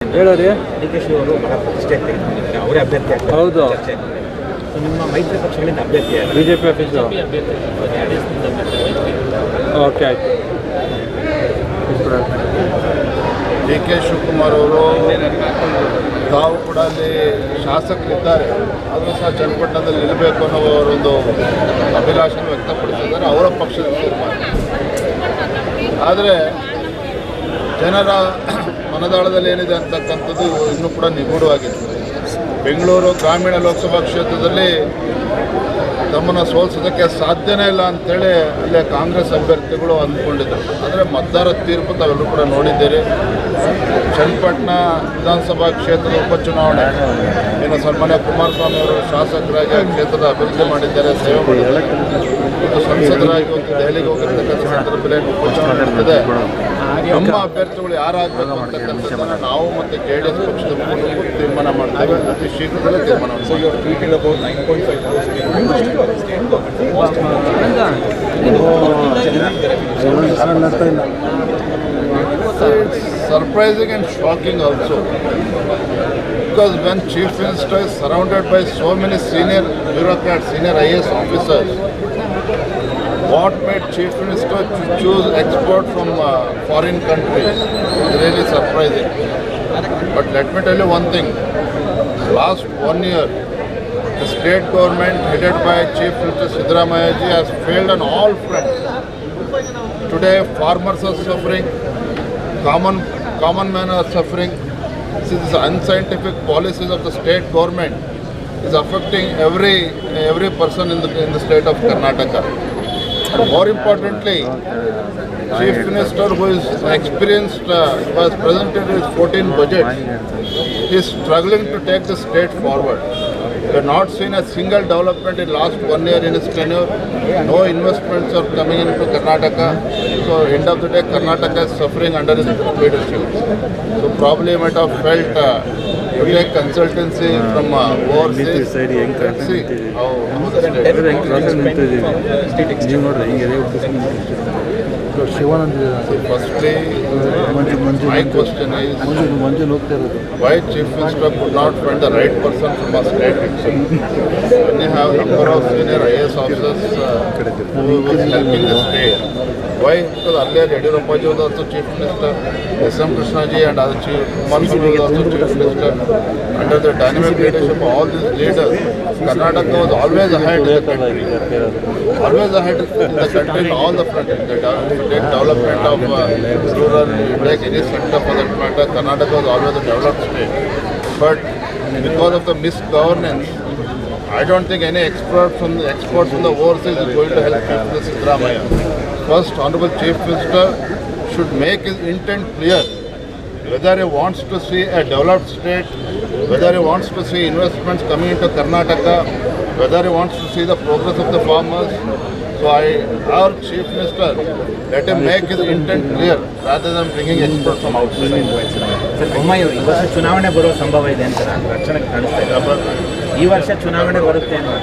ಹೇಳೋರಿ D K she ಅವರು ಬಹಳ ಪ್ರತಿಷ್ಠೆ ತೆಗೆದುಕೊಂಡಿದ್ದಾರೆ. ಅವರೇ ಅಭ್ಯರ್ಥಿ ಆಗ್ತಾರೆ. ಹೌದು. ಚರ್ಚೆ ಆಗ್ತಿದೆ. ಸೊ ನಿಮ್ಮ ಮೈತ್ರಿ ಪಕ್ಷಗಳಿಂದ ಅಭ್ಯರ್ಥಿ ಯಾರು? BJP office. ಓಕೆ ಆಯ್ತು. ಡಿ ಕೆ ಶಿವಕುಮಾರ್ ಅವರು ತಾವು ಕೂಡ ಅಲ್ಲಿ ಶಾಸಕರಿದ್ದಾರೆ, ಆದರೂ ಸಹ ಚನ್ನಪಟ್ಟಣದಲ್ಲಿ ನಿಲ್ಲಬೇಕು ಅನ್ನೋ ಅವರೊಂದು ಅಭಿಲಾಷೆ ವ್ಯಕ್ತಪಡಿಸಿದ್ದಾರೆ. ಅವರ ಪಕ್ಷದ ತೀರ್ಮಾನ. ಆದರೆ ಜನರ ಮನದಾಳದಲ್ಲಿ ಏನಿದೆ ಅಂತಕ್ಕಂಥದ್ದು ಇನ್ನೂ ಕೂಡ ನಿಗೂಢವಾಗಿದೆ. ಬೆಂಗಳೂರು ಗ್ರಾಮೀಣ ಲೋಕಸಭಾ ಕ್ಷೇತ್ರದಲ್ಲಿ ತಮ್ಮನ್ನು ಸೋಲಿಸೋದಕ್ಕೆ ಸಾಧ್ಯನೇ ಇಲ್ಲ ಅಂಥೇಳಿ ಅಲ್ಲೇ ಕಾಂಗ್ರೆಸ್ ಅಭ್ಯರ್ಥಿಗಳು ಅಂದ್ಕೊಂಡಿದ್ದರು. ಆದರೆ ಮತದಾರರ ತೀರ್ಪು ತಾವೆಲ್ಲರೂ ಕೂಡ ನೋಡಿದ್ದೀರಿ. ಚನ್ನಪಟ್ಟಣ ವಿಧಾನಸಭಾ ಕ್ಷೇತ್ರದ ಉಪಚುನಾವಣೆ ಏನು ಸನ್ಮಾನ್ಯ ಕುಮಾರಸ್ವಾಮಿ ಅವರು ಶಾಸಕರಾಗಿ ಆ ಕ್ಷೇತ್ರದ ಅಭಿವೃದ್ಧಿ ಮಾಡಿದ್ದಾರೆ, ಸೇವೆ ಮಾಡಿದ್ದಾರೆ. ಮತ್ತು ಸಂಸದರಾಗಿ ಒಂದು ದೆಹಲಿಗೆ ಹೋಗಿರ್ತಕ್ಕಂಥ ಸಂದರ್ಭದಲ್ಲಿ ಉಪಚುನಾವಣೆ ನಡೆದಿದೆ. ನಮ್ಮ ಅಭ್ಯರ್ಥಿಗಳು ಯಾರಾಗಬೇಕು ಅಂತಕ್ಕಂಥದ್ದನ್ನು ನಾವು ಮತ್ತು JDS ಪಕ್ಷದ ಮೂಲಕ ತೀರ್ಮಾನ ಮಾಡ್ತೇವೆ. ಅತಿ ಶೀಘ್ರದಲ್ಲೇ ತೀರ್ಮಾನ surprising and shocking also, because when Chief Minister is surrounded by so many senior bureaucrats, senior IAS officers, what made Chief Minister to choose export from foreign countries is really surprising. But let me tell you one thing, last 1 year the state government headed by Chief Minister Siddaramaiah ji has failed on all fronts. Today farmers are suffering, common man are suffering. These unscientific policies of the state government is affecting every person in the state of Karnataka. And more importantly, Chief Minister, who is experienced, who has presented his 14 budget, is struggling to take the state forward. We have not seen a single development in last 1 year in his tenure. No investments are coming into Karnataka. So end of the day, Karnataka is suffering under his leadership. So probably you might have felt to take consultancy from overseas. Let's see how the firstly, my question is, why Chief Minister could not find the right person from a state itself? When you have a number of senior IAS officers who was helping the state, why? Because earlier Yediyurappa ji was also Chief Minister, S.M. Krishna ji and other Chief Mansoor was also Chief Minister. Under the dynamic leadership of all these leaders, Karnataka was always ahead in the country. Always ahead in the country in all the fronts. The development of rural, like any sector for that matter, Karnataka was always a developed state. But because of the misgovernance, I don't think any exports from the overseas is going to help Chief Minister Siddaramaiah. First, Honorable Chief Minister should make his intent clear. Whether he wants to see a developed state, whether he wants to see investments coming into Karnataka, whether he wants to see the progress of the farmers. So I urge Chief Minister, let him make his intent clear rather than bringing experts from outside. Bommai ಅವರು ಈ ವರ್ಷ ಚುನಾವಣೆ ಬರೋ ಸಂಭವ ಇದೆ ಅಂತ ರಕ್ಷಣೆ ಕಾಣಿಸ್ತಾ ಇದೆ. ಈ ವರ್ಷ ಚುನಾವಣೆ ಬರುತ್ತೆ ಅನ್ನೋ